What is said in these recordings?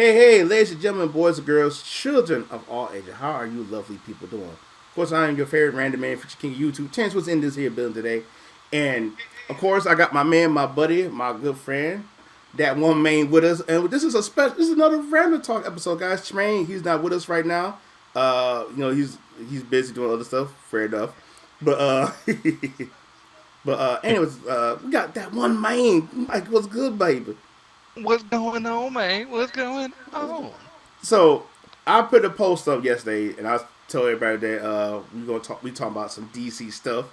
Hey, ladies and gentlemen, boys and girls, children of all ages, how are you lovely people doing? Of course, I am your favorite random man, Future King of YouTube. Chance was in this here building today. And, of course, I got my man, my buddy, my good friend, that one main with us. And this is another random talk episode, guys. Tremaine, he's not with us right now. He's busy doing other stuff, fair enough. But, anyways, we got that one main. Mike, what's good, baby? What's going on, man? What's going on? So I put a post up yesterday, and I told everybody that we talking about some DC stuff,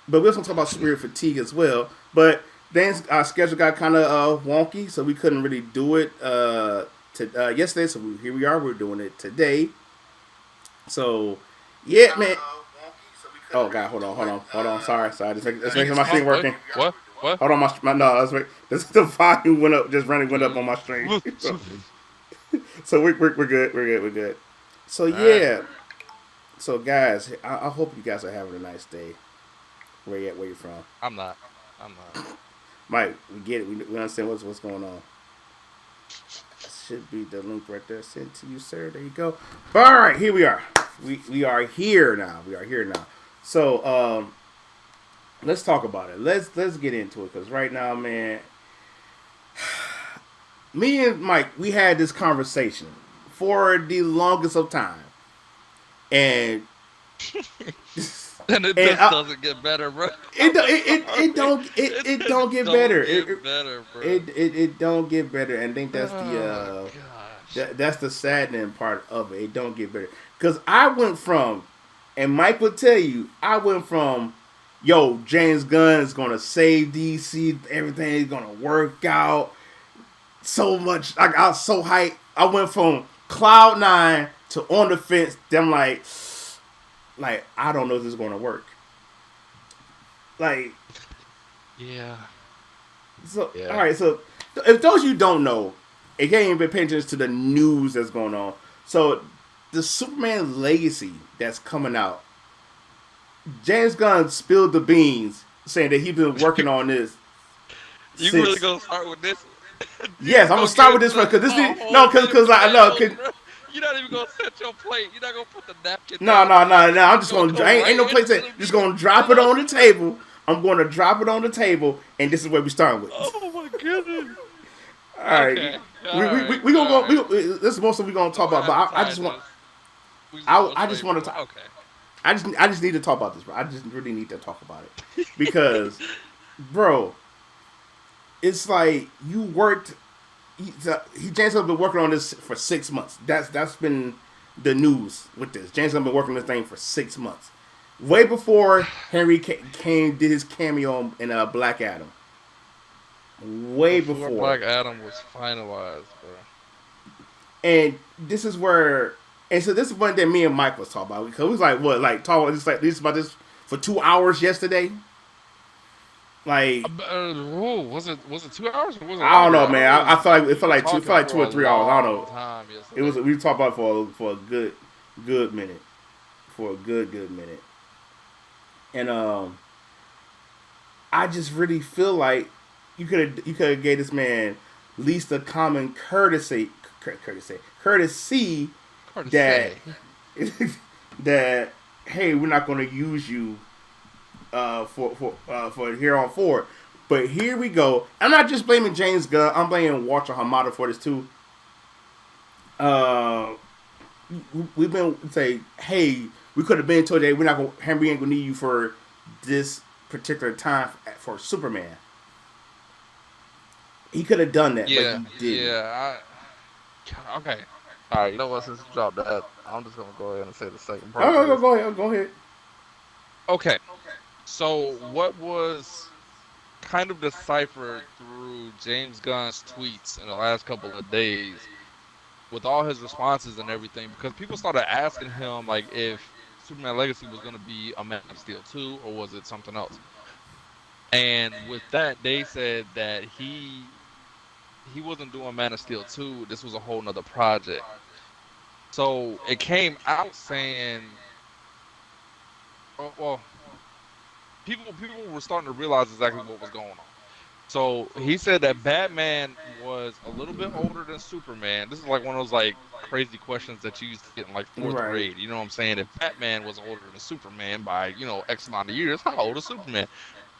but we also talk about spirit fatigue as well. But then our schedule got kind of wonky, so we couldn't really do it yesterday. So here we are. We're doing it today. So yeah, man. Oh God, hold on. Sorry. Let's make my stream What? working. What? What? Hold on, my no. Let's wait. The volume went up. Just randomly went up on my stream. So we're good. We're good. So All right. yeah. So guys, I hope you guys are having a nice day. Where you at? Where you from? I'm not. I'm not. Mike, we get it. We understand what's going on. That should be the link right there sent to you, sir. There you go. All right, here we are. We are here now. We are here now. So let's talk about it. Let's get into it because right now, man, me and Mike, we had this conversation for the longest of time, and And it and just doesn't get better, bro. it Just don't get better. don't get better, bro. It don't get better, and I think Oh gosh. that's the saddening part of it. It don't get better because I went from, and Mike would tell you, I went from, yo, James Gunn is gonna save DC, everything is gonna work out so much. I was so hyped. I went from cloud nine to on the fence. Then like I don't know if this is gonna work. Like Yeah. so, all Yeah. right. So if those you don't know, it can't even pay attention to the news that's going on. So the Superman legacy that's coming out, James Gunn spilled the beans, saying that he's been working on this You really since. gonna start with this? You Yes, just I'm gonna gonna get start with this into one because a this whole because I know. editorial, bro? You're not even gonna set your plate. You're not gonna put the napkin No, down, no, bro. no, no. I'm You just gonna gonna go ain't right no place. into the Just meat. gonna drop it on the table. I'm gonna drop it on the table, and this is where we start with. Oh my goodness. All right, Okay. All right. we gonna All go. right. This is most of we gonna talk No about. But I just want appetizers. We just going I just straight want for to it. talk. Okay. I just need to talk about this, bro. I just really need to talk about it because, bro, it's like you worked. James has been working on this for 6 months. That's been the news with this. James has been working on this thing for 6 months, way before Henry came did his cameo in Black Adam. Way Before before, Black Adam was finalized, bro. and this is where, and so this is one that me and Mike was talking about because we was like, what, like talking this about this for 2 hours yesterday. Like Was it 2 hours or was it I don't longer? know, I know man. I felt like we were it talking felt like for two or a 3 hours. I don't long know. time It was yesterday. we talked about it for a good minute, for a good minute, and I just really feel like you could have gave this man at least a common courtesy Hard to that say. that hey, we're not going to use you for here on forward. But here we go. I'm not just blaming James Gunn. I'm blaming Walter Hamada for this too. Uh, we've been say, hey, we could have been told that we're not going. Henry ain't gonna need you for this particular time for Superman. He could have done that, but Yeah, he didn't. yeah. Okay. All right. You know what? Since you dropped that, I'm just gonna go ahead and say the second part to Oh, this. go ahead, go ahead. Okay. So what was kind of deciphered through James Gunn's tweets in the last couple of days with all his responses and everything, because people started asking him like if Superman Legacy was going to be a Man of Steel 2 or was it something else. And with that, they said that he wasn't doing Man of Steel 2. This was a whole nother project. So it came out saying, well, people were starting to realize exactly what was going on. So he said that Batman was a little bit older than Superman. This is like one of those like crazy questions that you used to get in like fourth Right. grade. You know what I'm saying? If Batman was older than Superman by, X amount of years, how old is Superman?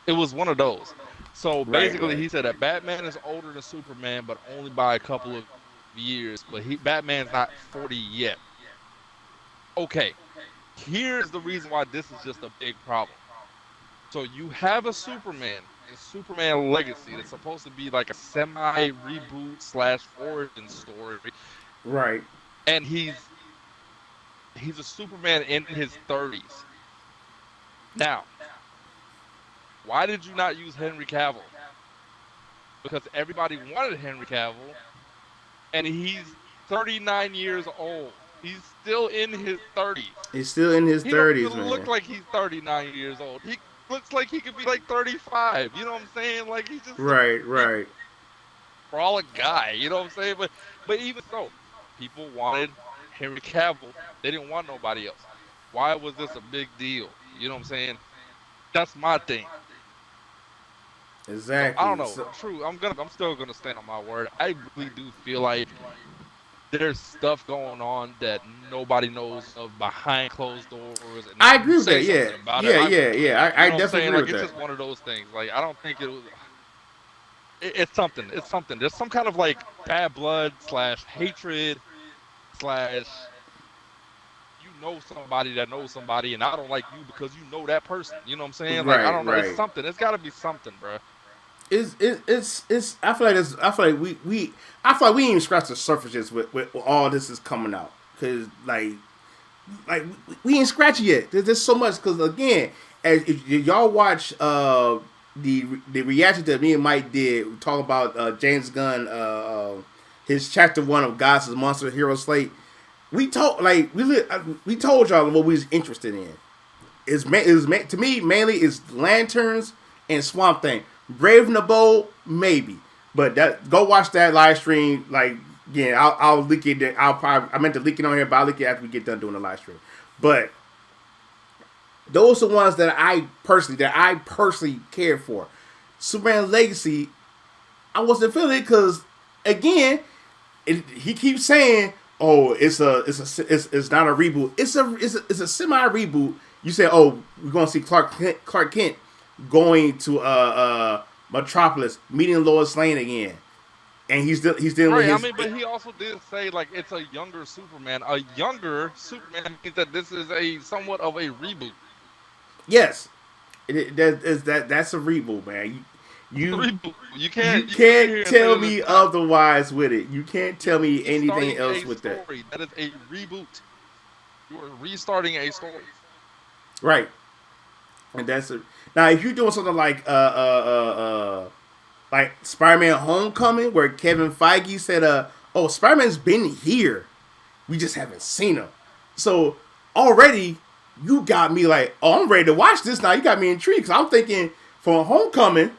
It was one of those. So Right. basically Right. he said that Batman is older than Superman, but only by a couple of years. But Batman's not 40 yet. Okay. Here's the reason why this is just a big problem. So you have a Superman in Superman Legacy that's supposed to be like a semi reboot slash origin story, Right. and he's a Superman in his 30s. Now, why did you not use Henry Cavill? Because everybody wanted Henry Cavill, and he's 39 years old. He's still in his 30s. He's still in his He don't even 30s, look man. like he's 39 years old. He looks like he could be like 35. You know what I'm saying? Like he's just a Right. big Right. frolic guy. You know what I'm saying? But even so, people wanted Henry Cavill. They didn't want nobody else. Why was this a big deal? You know what I'm saying? That's my thing. So I don't Exactly. know. So True. I'm still gonna stand on my word. I really do feel like there's stuff going on that nobody knows of behind closed doors, and if I you agree with say that. Yeah. something about it, Yeah. I'm Yeah. gonna kill Yeah. you. You I know what I'm definitely saying? agree Like with it's that. just one of those things. Like I don't think it was. It's something. It's something. There's some kind of like bad blood slash hatred slash somebody that knows somebody, and I don't like you because you know that person. You know what I'm saying? Like I Right. don't know. It's Right. something. It's got to be something, bro. It's I feel like this I feel like we I feel like we ain't even scratched the surfaces with all this is coming out because like we ain't scratched yet. There's so much because again, as if y'all watch the reaction that me and Mike did, we talk about James Gunn his chapter one of Gods' Monster Hero Slate. We told like we told y'all what we was interested in. To me mainly is lanterns and Swamp Thing. Brave and the Bold maybe, but that go watch that live stream. Like yeah, I'll leak it. I meant to leak it on here, but I'll leak it after we get done doing the live stream. But those are the ones that I personally cared for. Superman Legacy, I wasn't feeling it because again, he keeps saying, "Oh, it's not a reboot. It's a semi reboot." You say, "Oh, we're gonna see Clark Kent going to Metropolis, meeting Lois Lane again," and he's dealing with Right. I his mean, but he also did say like it's a younger Superman. A younger Superman means that this is a somewhat of a reboot. yes. That's a reboot, man. It's a You reboot. You you can't sit can't here and say tell that me it's not. otherwise with it. You can't tell You're me anything restarting else a with that. story. That is a reboot. You are restarting a story. Right. And that's it. Now, if you're doing something like Spider-Man: Homecoming, where Kevin Feige said, "Oh, Spider-Man's been here, we just haven't seen him." So already, you got me like, "Oh, I'm ready to watch this now." You got me intrigued because I'm thinking for Homecoming,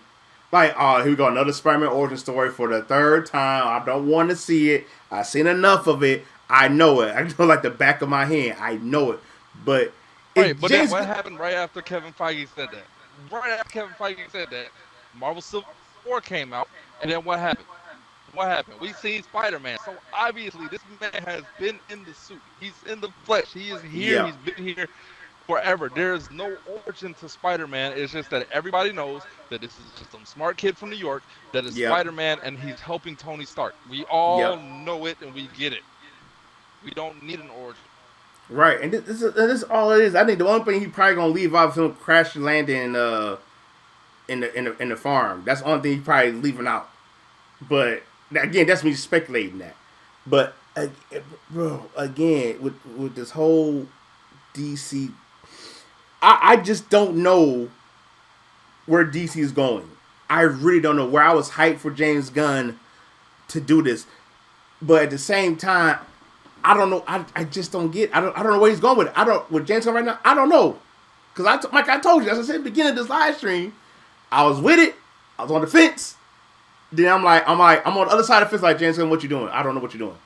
like, "Oh, here we go, another Spider-Man origin story for the third time. I don't want to see it. I've seen enough of it. I know it. I know like the back of my hand. I know it." But Right, it but then James what happened right after Kevin Feige said that? Right after Kevin Feige said that, Marvel Civil War came out, and then what happened? What happened? We seen Spider-Man. So obviously this man has been in the suit. He's in the flesh. He is here. yeah. He's been here forever. There is no origin to Spider-Man. It's just that everybody knows that this is just some smart kid from New York that is Yep. Spider-Man and he's helping Tony Stark. We Yep. all know it and we get it. We don't need an origin. Right, and this is all it is. I think the only thing he probably gonna leave out is him crash landing in the farm. That's the only thing he probably leaving out. But again, that's me speculating that. But bro, again with this whole DC, I just don't know where DC is going. I really don't know where I was hyped for James Gunn to do this, but at the same time, I don't know. I just don't get. I don't know where he's going with it. I don't with James Gunn right now. I don't know because like I told you, as I said at the beginning of this live stream, I was with it. I was on the fence. Then I'm on the other side of the fence. Like James Gunn, what you doing? I don't know what you're doing.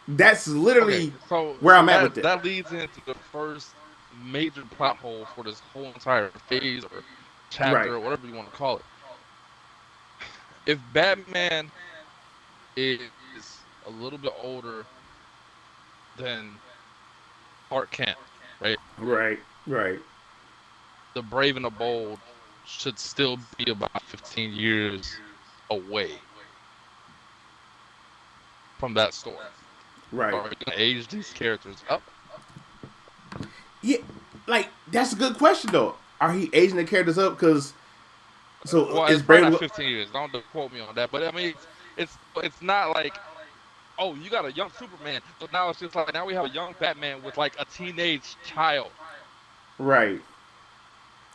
That's Okay, literally so where so I'm at with that it. that leads into the first major plot hole for this whole entire phase or Right. chapter or whatever you want to call it. if Batman is a little bit older than Clark Kent, right? Right. Right. The Brave and the Bold should still be about 15 years away from that story. Right. Are you gonna age these characters up? Yeah. Like that's a good question though. Are he aging the characters up? Because so Well, is it's probably not Brave? 15 years. Don't quote me on that. But I mean, it's not like, oh, you got a young Superman, so now it's just like now we have a young Batman with like a teenage child. Right.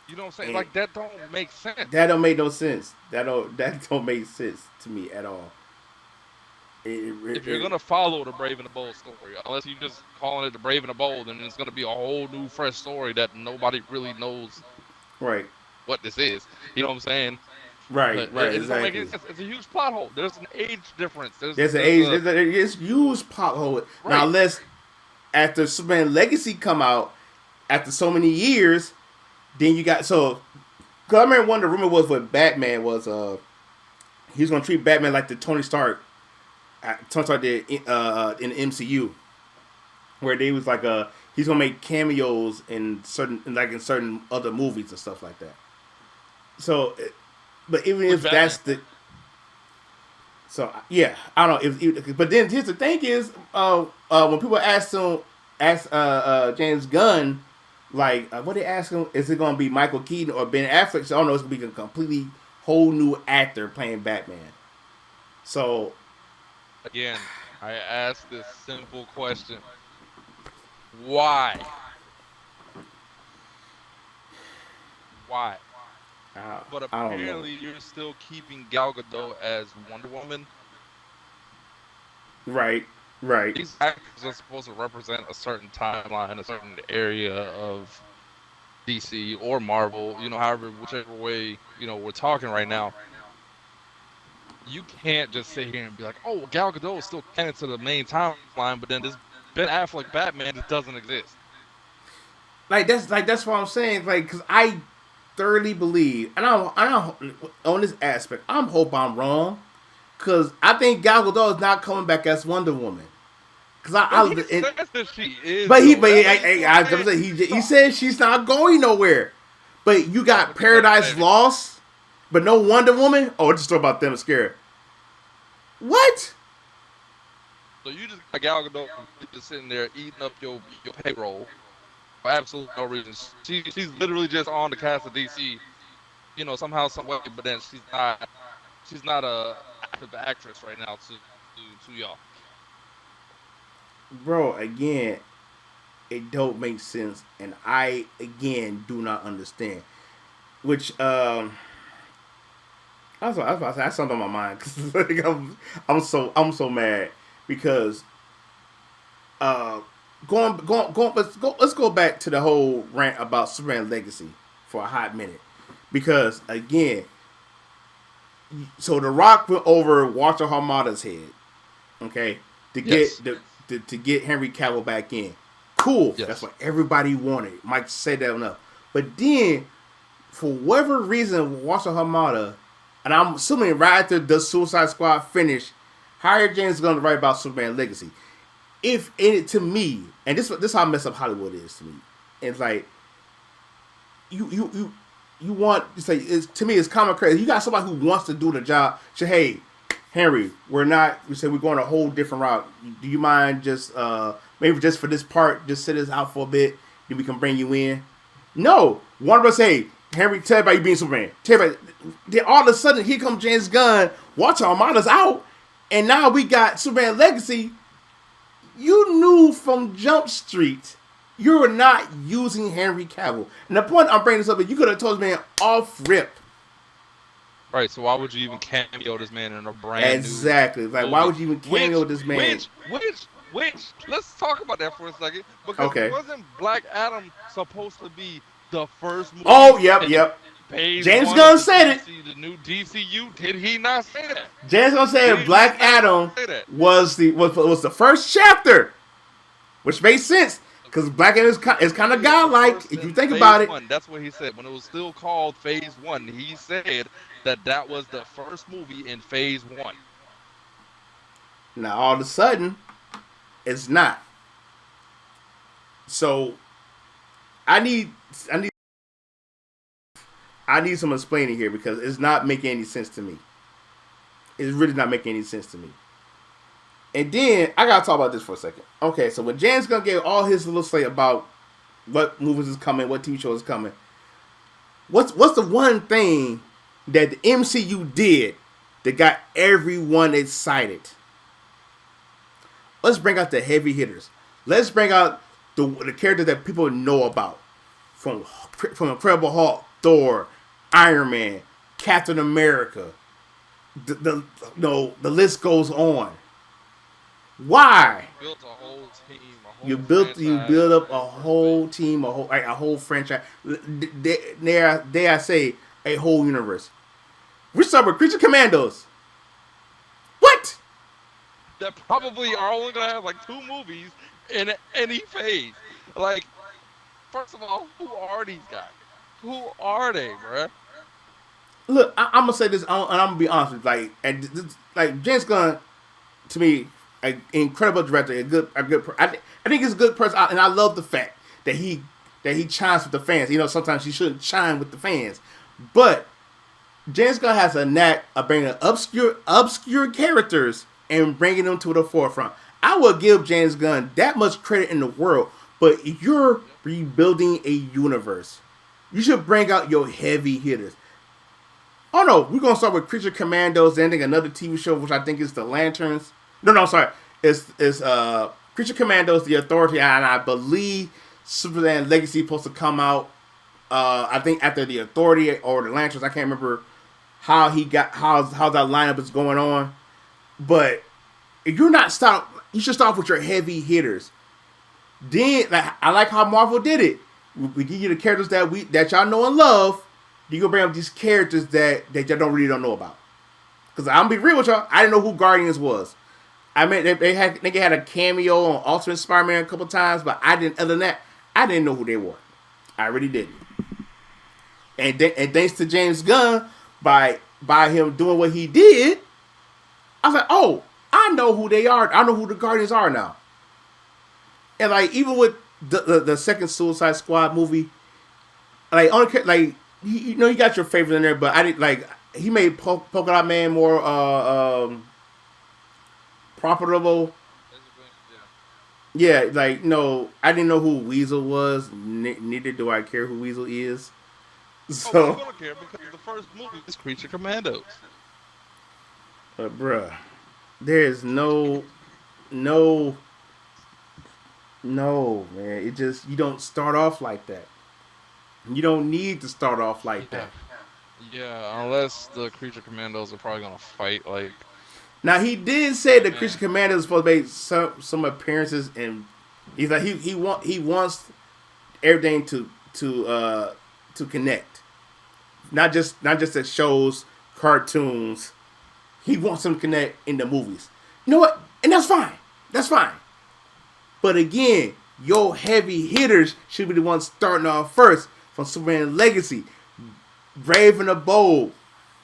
You know what I'm saying? And Like that don't make that sense. don't make no sense. That don't make sense to me at all. If you're gonna follow the Brave and the Bold story, unless you just calling it the Brave and the Bold, then it's gonna be a whole new fresh story that nobody really knows Right. what this is. You know what I'm saying? Right. But Right. it just don't make any Exactly. sense. It's a huge plot hole. There's an age difference. There's an There's age. a There's huge pothole. Now, right. unless after Superman Legacy come out after so many years, then you got so. Cause I remember one of the rumor was with Batman was he was gonna treat Batman like the Tony Stark did in the MCU, where they was like he's gonna make cameos in certain other movies and stuff like that. So, but even With if that's Batman. the so yeah, I don't know but then here's the thing is when people ask James Gunn like what they ask him is it gonna be Michael Keaton or Ben Affleck? So I don't know, it's gonna be a completely whole new actor playing Batman. So Again, I asked this simple question. Why? Why? But I don't know. apparently you're still keeping Gal Gadot as Wonder Woman. Right, right, These actors are supposed to represent a certain timeline, a certain area of DC or Marvel, however, whichever way, we're talking right now. You can't just sit here and be like, oh, Gal Gadot is still canon to the main timeline, but then this Ben Affleck Batman just doesn't exist. that's what I'm saying. Like, because I thoroughly believe, and I on this aspect, hope I'm wrong, because I think Gal Gadot is not coming back as Wonder Woman. Because But he says that she is, but though. he said she's not going nowhere. But you Oh, got look at that Paradise baby. Lost, but no Wonder Woman. Oh, it's a story about them scared. What? So you just got Gal Gadot just sitting there eating up your payroll for absolutely no reason. She's literally just on the cast of DC, somehow, some way. But then she's not a active actress right now to y'all. Bro, again, it don't make sense, and I again do not understand. Which I was about to say, that's something on my mind because like, I'm so mad because uh going let's go back to the whole rant about Superman Legacy for a hot minute because again, so The Rock went over Walter Hamada's head, okay, to Yes. get to get Henry Cavill back in. Cool, that's Yes. what everybody wanted. Mike said that enough, but then for whatever reason, Walter Hamada, and I'm assuming right after the Suicide Squad finished, hired James Gunn to write about Superman Legacy. If it to me, and this how messed up Hollywood is to me, it's like you want to say to me it's common crazy. You got somebody who wants to do the job. Say, hey, Henry, we say we're going a whole different route. Do you mind just maybe just for this part, just sit us out for a bit, then we can bring you in? No, one of us say, Henry, tell everybody you being Superman. Tell everybody. Then all of a sudden, here comes James Gunn. Walter Hamada's out, and now we got Superman Legacy. You knew from Jump Street you were not using Henry Cavill. And the point I'm bringing this up is you could have told this man off rip. Right. So why would you even cameo this man in a brand Exactly. new Like, movie? why would you even cameo this man? Which? Let's talk about that for a second because Okay. wasn't Black Adam supposed to be the first movie? Oh, yep. Phase James one Gunn of said it. the new DCU. Did he not say that? James Gunn said Did Black he not Adam say that? was the first chapter, which made sense. Because Black Adam is kind of Movie is the godlike first if you in think phase about it. one. That's what he said. When it was still called phase one, he said that that was the first movie in phase one. Now all of a sudden, it's not. So I need I need I need some explaining here because it's not making any sense to me. It's really not making any sense to me. And then I gotta talk about this for a second. Okay, so when James Gunn gave all his little say about what movies is coming, what TV shows is coming, what's the one thing that the MCU did that got everyone excited? Let's bring out the heavy hitters. Let's bring out the characters that people know about, from Incredible Hulk, Thor, Iron Man, Captain America. The list goes on. Why? You built a whole team, a You whole build franchise up a in first whole phase. team, a whole franchise. Dare I say a whole universe? We start with Creature Commandos. What? That probably are only gonna have like 2 movies in any phase. Like, first of all, who are these guys? Who are they, bruh? Look, I'm gonna say this, and I'm gonna be honest with you, like James Gunn, to me, an incredible director, I think he's a good person, and I love the fact that he chimes with the fans. You know, sometimes he shouldn't chime with the fans, but James Gunn has a knack of bringing obscure characters and bringing them to the forefront. I will give James Gunn that much credit in the world, but if you're Yep. rebuilding a universe, you should bring out your heavy hitters. Oh no, we're gonna start with Creature Commandos, ending another TV show, which I think is the Lanterns. No, sorry, it's Creature Commandos, the Authority, and I believe Superman Legacy is supposed to come out. I think after the Authority or the Lanterns, I can't remember how that lineup is going on. But if you're not start, you should start with your heavy hitters. Then, I like how Marvel did it. We give you the characters that y'all know and love. You gonna bring up these characters that y'all don't know about. Because I'm gonna be real with y'all, I didn't know who Guardians was. I mean, they had a cameo on Ultimate Spider-Man a couple times, but I didn't. Other than that, I didn't know who they were. I really didn't. And thanks to James Gunn, by him doing what he did, I was like, oh, I know who they are. I know who the Guardians are now. And like even with the second Suicide Squad movie, you got your favorite in there, but I didn't like he made Polka Dot Man more profitable. Basically, Yeah, like no, I didn't know who Weasel was. Neither do I care who Weasel is. oh, but you're So, gonna care because the first movie is Creature Commandos. but bruh, there is no, man. It just you don't start off like that. You don't need to start off like that. Yeah. Yeah, unless the Creature Commandos are probably gonna fight like Now he did say that Christian Batman. Commander is supposed to make some appearances, and he's like he wants everything to connect, not just at shows, cartoons. He wants them to connect in the movies. You know what? And that's fine. That's fine. But again, your heavy hitters should be the ones starting off first from Superman Legacy, Brave and the Bold.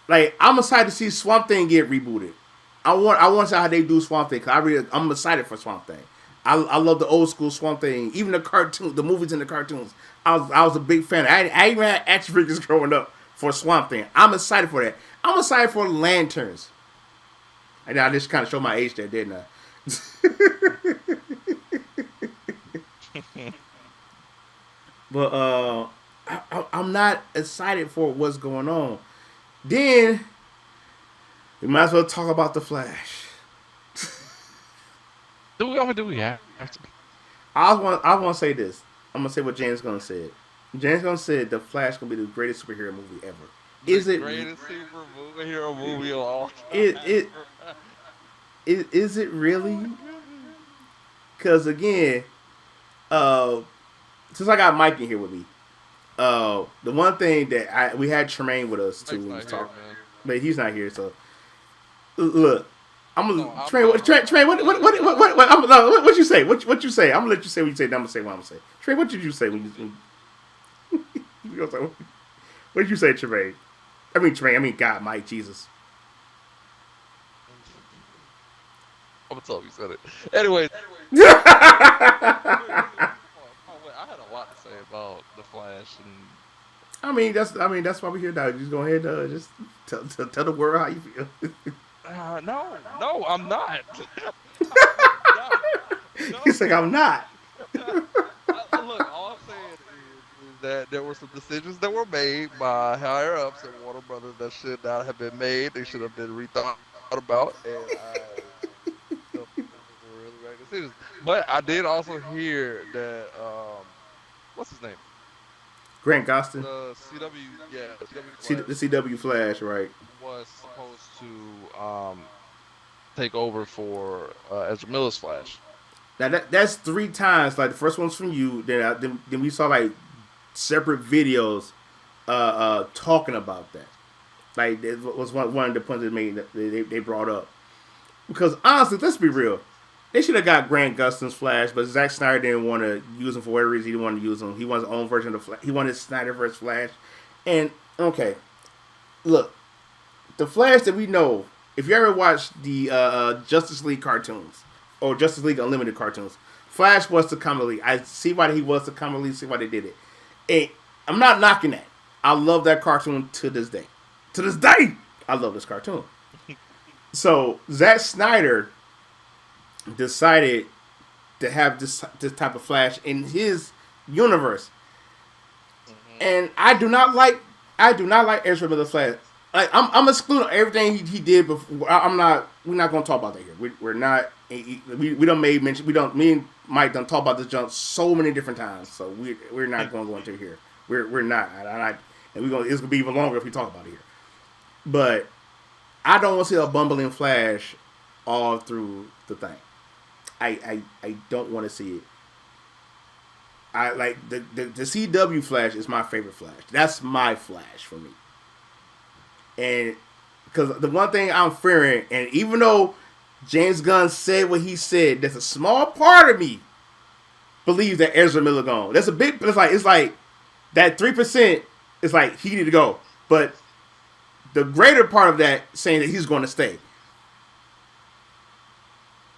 Like I'm excited to see Swamp Thing get rebooted. I want to see how they do Swamp Thing. Cause I'm excited for Swamp Thing. I love the old school Swamp Thing, even the movies and the cartoons. I was a big fan. I even had action figures growing up for Swamp Thing. I'm excited for that. I'm excited for Lanterns. And I just kind of showed my age there, didn't I? But I'm not excited for what's going on. Then we might as well talk about the Flash. Do we have to? I want to say this. I'm gonna say what James Gunn said. James Gunn said the Flash gonna be the greatest superhero movie ever. The Is it? greatest superhero movie of all It time. it is it Oh really? my goodness. Because again, uh, since I got Mike in here with me, the one thing we had Tremaine with us too. Mike's We was not here, talking, man. but he's not here. So look, I'm gonna No, I'm Trey. not. Trey, what you say? What you say? I'm gonna let you say what you say. Then I'm gonna say what I'm gonna say. Trey, what did you say when you gonna say, what did you say, Trey? I mean Trey. I mean God, Mike, Jesus. I'm gonna tell him you said it. Anyway, I had a lot to say about the Flash, and that's why we're here now. Just go ahead, just tell the world how you feel. no, I'm not. I'm not. He's like, No. I'm not. Look, all I'm saying is that there were some decisions that were made by higher ups at Warner Brothers that should not have been made. They should have been rethought about, and I don't think those were really right decisions. But I did also hear that what's his name? Grant Gustin, The CW, yeah, CW The Flash CW Flash, right? was supposed to take over for Ezra Miller's Flash. Now that's 3 times. Like the first one's from you. Then we saw like separate videos talking about that. Like it was one of the points they made that they brought up. Because honestly, let's be real. They should have got Grant Gustin's Flash, but Zack Snyder didn't want to use him for whatever reason. He didn't want to use him. He wanted his own version of the Flash. He wanted Snyderverse Flash. And okay, look, the Flash that we know. If you ever watched the Justice League cartoons or Justice League Unlimited cartoons, Flash was the comic league. I see why he was the comic league. See why they did it. And I'm not knocking that. I love that cartoon to this day. To this day, I love this cartoon. So Zack Snyder decided to have this type of Flash in his universe, and I do not like Ezra Miller Flash. Like I'm excluding everything he did before. I'm not. We're not going to talk about that here. We're not. We don't made mention. We don't. Me and Mike done talk about this junk so many different times. So we're not going to go into it here. We're not. And it's gonna be even longer if we talk about it here. But I don't want to see a bumbling Flash all through the thing. I don't want to see it. I like the CW Flash is my favorite Flash. That's my Flash for me. And because the one thing I'm fearing, and even though James Gunn said what he said, there's a small part of me believes that Ezra Miller gone. That's a big. It's like that 3% is like he need to go, but the greater part of that saying that he's going to stay.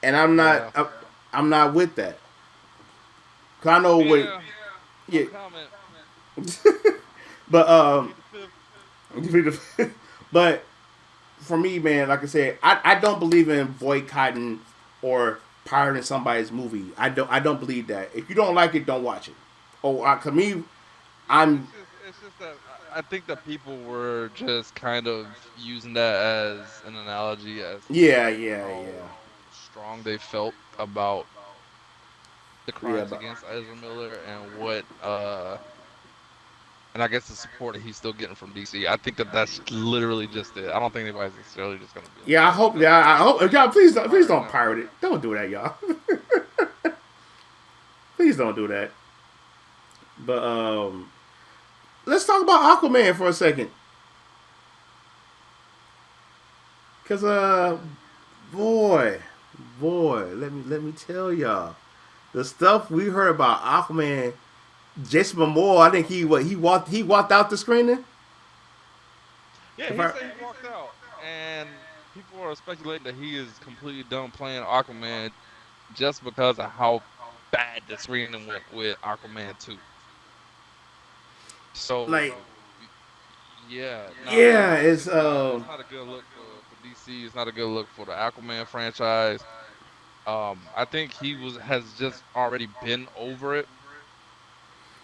And I'm not. Yeah. I'm not with that. Cause I know what. Yeah. But but for me, man, like I said, I don't believe in boycotting or pirating somebody's movie. I don't believe that. If you don't like it, don't watch it. To me, It's just that I think that people were just kind of using that as an analogy as how strong they felt about the crimes against Ezra Miller and what and I guess the support that he's still getting from DC. I think that that's literally just it. I don't think anybody's necessarily just gonna be like, yeah. I hope. Yeah, I hope. Y'all, please don't pirate it. Don't do that, y'all. Please don't do that. But let's talk about Aquaman for a second. Cause boy, let me tell y'all, the stuff we heard about Aquaman, Jason Momoa. I think he walked out the screening. Yeah, he said he walked out, and people are speculating that he is completely done playing Aquaman just because of how bad the screening went with Aquaman 2. So, like, it's not a good look for DC. It's not a good look for the Aquaman franchise. I think has just already been over it,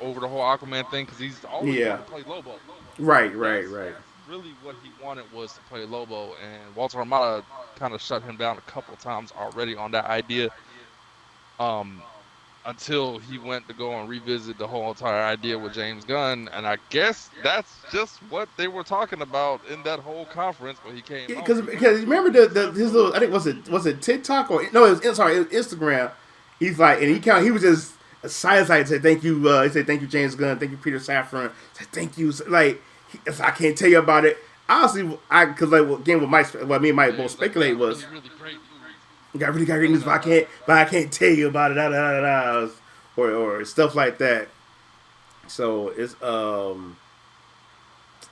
over the whole Aquaman thing, because he's always wanted to play Lobo. Right. Really what he wanted was to play Lobo, and Walter Hamada kind of shut him down a couple of times already on that idea. Until he went to go and revisit the whole entire idea with James Gunn, and I guess that's just what they were talking about in that whole conference when he came. Because remember his little, I think was it TikTok or no, it was Instagram. He's like, and he was just a side said thank you. He said thank you James Gunn, thank you Peter Safran, said thank you. Like I can't tell you about it. honestly, because like again, what me and Mike Yeah, both he's like, speculate got was really great news. got really got great Da, news, da, da, da. but I can't tell you about it, or stuff like that. So it's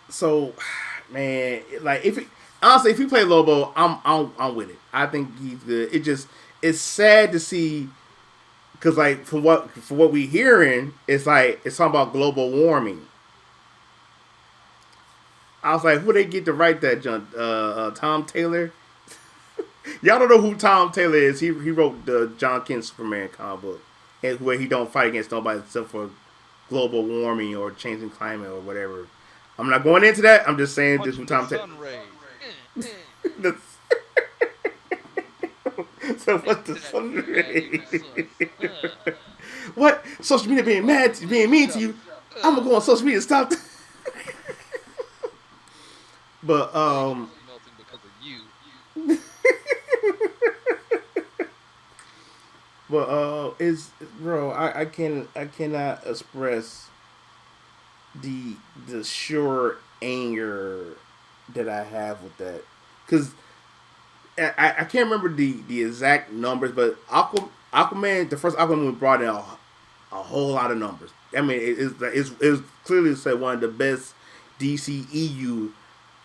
so man, like honestly, if he play Lobo, I'm with it. I think he's good. It's sad to see because like from what we hearing, it's like it's talking about global warming. I was like, who they get to write that, John? Tom Taylor. Y'all don't know who Tom Taylor is. He wrote the John Kent Superman comic book, and where he don't fight against nobody except for global warming or changing climate or whatever. I'm not going into that. I'm just saying this with Punching the Tom Taylor. sun rays. So Take what's the that, sun you raggedy ray? sus. What social media being mean to Shut. you? I'm gonna go on social media to stop. But Legos is melting because of you. is bro, I cannot express the sure anger that I have with that because I can't remember the exact numbers, but Aquaman, the first Aquaman, movie brought in a whole lot of numbers. I mean, it's clearly said one of the best DCEU.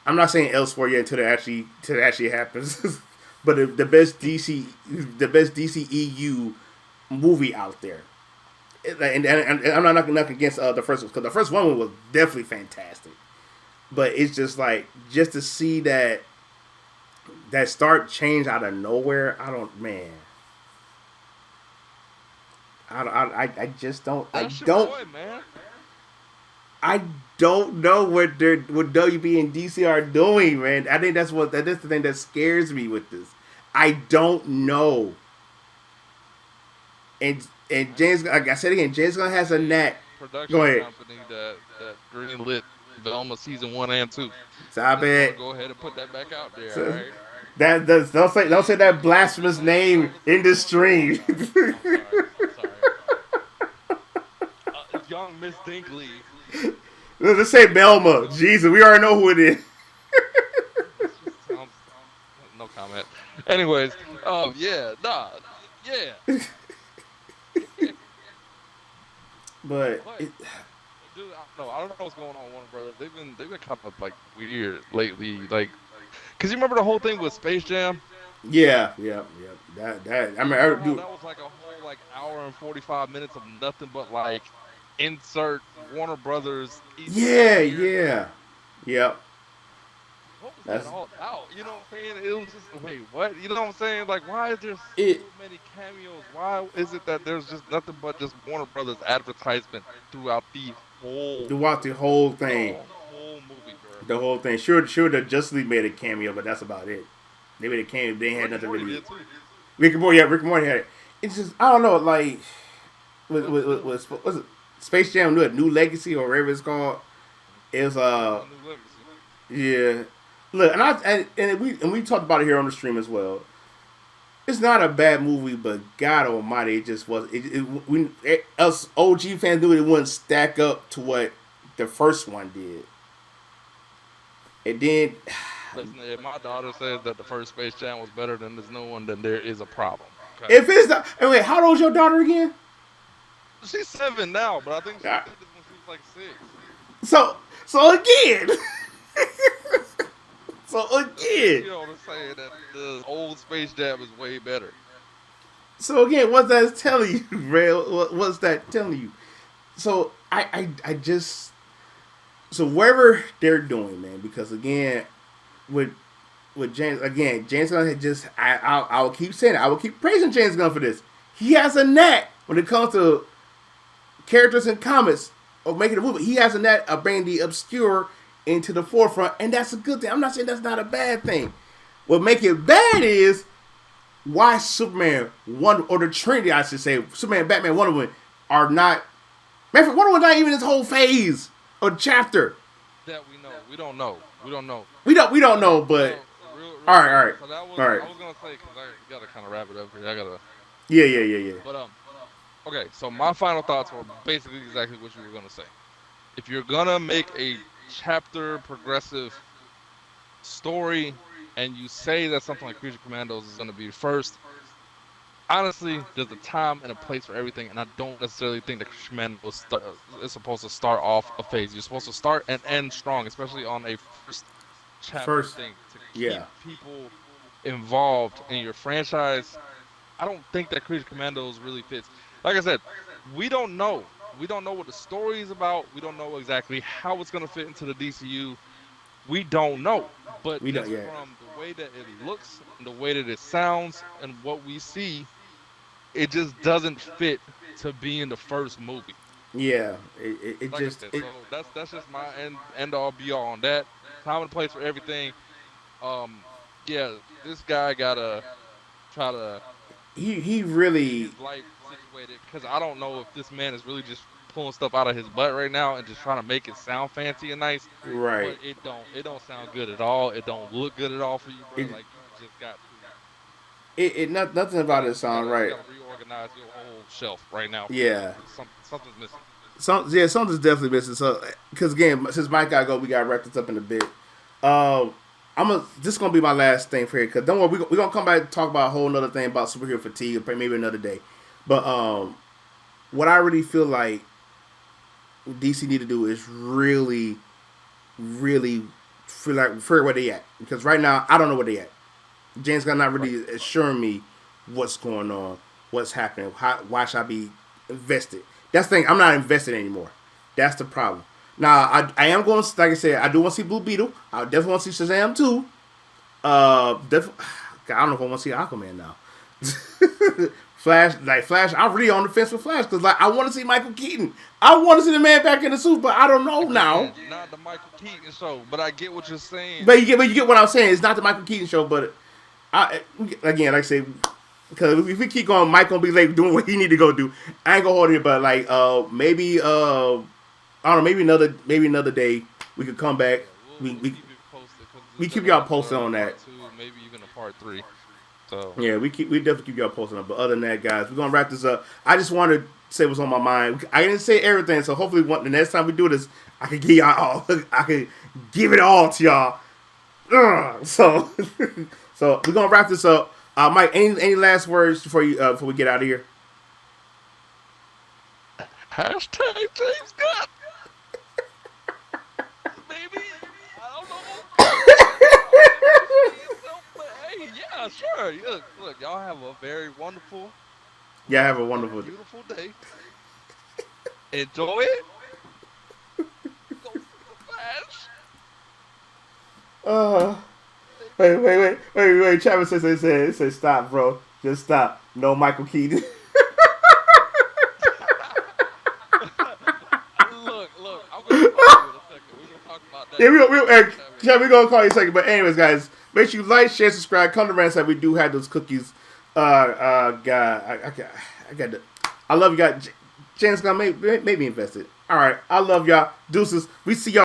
I'm not saying elsewhere yet until it actually happens, but the best DCEU movie out there. And I'm not knocking against the first one because the first one was definitely fantastic. But it's just like just to see that start change out of nowhere. I don't, man. I just don't. That's your boy, man. I don't know what WB and DC are doing, man. I think that's the thing that scares me with this. I don't know. And James, like I said again, James Gunn has a knack. Go Production ahead. company that greenlit Velma season 1 and 2. Stop Just want to it. go ahead and put that back out there, all So, right? don't say that blasphemous name in the stream. I'm sorry. I'm sorry. Young Miss Dinkley. Let's say Belma. Jesus, we already know who it is. This just sounds no comment. Anyways, yeah, nah, yeah. But But dude, I don't know what's going on with Warner Brothers. They've been kind of like weird lately. Like, cause you remember the whole thing with Space Jam? yeah. That I You mean, remember how dude. that was like a whole like hour and 45 minutes of nothing but like insert Warner Brothers Easter egg here. Yeah. What was that That's all about? You know what I'm saying? It was just wait, what? You know what I'm saying? Like, why is there it. so many cameos? Why is it that there's just nothing but just Warner Brothers advertisement throughout Throughout the whole movie, bro? the whole thing. Sure, the Justice League made a cameo, but that's about it. They made a cameo. They had Rick and nothing Morty really. did too. Rick and Morty had it. It's just I don't know. Like, But still, was it Space Jam New Legacy or whatever it's called? It was a new legacy. yeah. Look, and we talked about it here on the stream as well. It's not a bad movie, but God Almighty, it just was. Us OG fans knew it wouldn't stack up to what the first one did. And then, Listen, if my daughter says that the first Space Jam was better than this new one, then there is a problem. Okay. if it's not, and wait, how old is your daughter again? She's 7 now, but I think she Ah, did this when she was like 6. So, so again, so So she again, to say that the old Space Jam is way better. so again, what's that telling you, Rail? What's that telling you? So I just so whatever they're doing, man, because again, with James Gunn had just I will keep saying it. I will keep praising James Gunn for this. He has a knack when it comes to characters in comics or making a movie. He has a knack of bringing the obscure into the forefront, and that's a good thing. I'm not saying that's not a bad thing. What make it bad is why Superman one or the Trinity, I should say, Superman, Batman, Wonder Woman are not. Man, Wonder Woman not even this whole phase or chapter. That we know. We don't know. We don't know. We don't know, but So real all quick. right, So that was all right. I was gonna say because I gotta kind of wrap it up here. I gotta. Yeah. But okay. So my final thoughts were basically exactly what you were gonna say. If you're gonna make a chapter progressive story and you say that something like Creature Commandos is going to be first, honestly, there's a time and a place for everything, and I don't necessarily think that Creature Commandos is supposed to start off a phase. You're supposed to start and end strong, especially on a first chapter First, thing to keep yeah, people involved in your franchise. I don't think that Creature Commandos really fits. Like I said, we don't know. We don't know what the story is about. We don't know exactly how it's going to fit into the DCU. We don't know. But we don't just yet. from the way that it looks and the way that it sounds and what we see, it just doesn't fit to be in the first movie. Yeah, it Like I just said, so that's just my end all be all on that. Time and place for everything. Um, yeah, this guy gotta try to he get really his life situated because I don't know if this man is really just pulling stuff out of his butt right now and just trying to make it sound fancy and nice, right. but it don't sound good at all. It don't look good at all for you, bro. It Like you just got to nothing about it you sound gotta you right. gotta reorganize your whole shelf right now for real Yeah, because something's missing. something's definitely missing. So, because again, since Mike got to go, we got to wrap this up in a bit. Um, this is gonna be my last thing for here. Cause don't worry, we gonna come back and talk about a whole nother thing about superhero fatigue, maybe another day. But what I really feel like DC need to do is really, really feel like figure where they at. Because right now I don't know where they at. James Gunn not Right. really assuring me what's going on, what's happening, why should I be invested. That's the thing. I'm not invested anymore. That's the problem. Now I am going to, like I said, I do want to see Blue Beetle. I definitely want to see Shazam too. I don't know if I want to see Aquaman now. Flash, I'm really on the fence with Flash because I want to see Michael Keaton. I want to see the man back in the suit, but I don't know now. Again, not the Michael Keaton show, but I get what you're saying. But you get what I'm saying. It's not the Michael Keaton show, but again, like I say, because if we keep going, Mike gonna be late doing what he need to go do. I ain't gonna hold it, but like maybe I don't know, maybe another day we could come back. Yeah, We we'll we keep it posted because we there's keep y'all definitely posted a on that. part two, maybe even a part three. So Yeah, we definitely keep y'all posted on. But other than that, guys, we're gonna wrap this up. I just wanted to say what's on my mind. I didn't say everything, so hopefully, the next time we do this, I can give y'all all. I can give it all to y'all. So, so we're gonna wrap this up. Mike, any last words before we get out of here? hashtag James Gunn, maybe I don't know. Appreciate yourself, but hey, yeah, sure. Look, y'all have a very wonderful Yeah, have a and wonderful day. beautiful day. Enjoy it. Go see the Flash. Uh, wait. Travis says stop, bro. Just stop. No Michael Keaton. Look, I'm gonna call you in a second. We're gonna talk about that Yeah, in a second. we gonna call you a second. But anyways, guys, make sure you like, share, subscribe. Come to Ransom. We do have those cookies. God, I got the. I love you guys. James gonna maybe invested. All right, I love y'all. Deuces. We see y'all.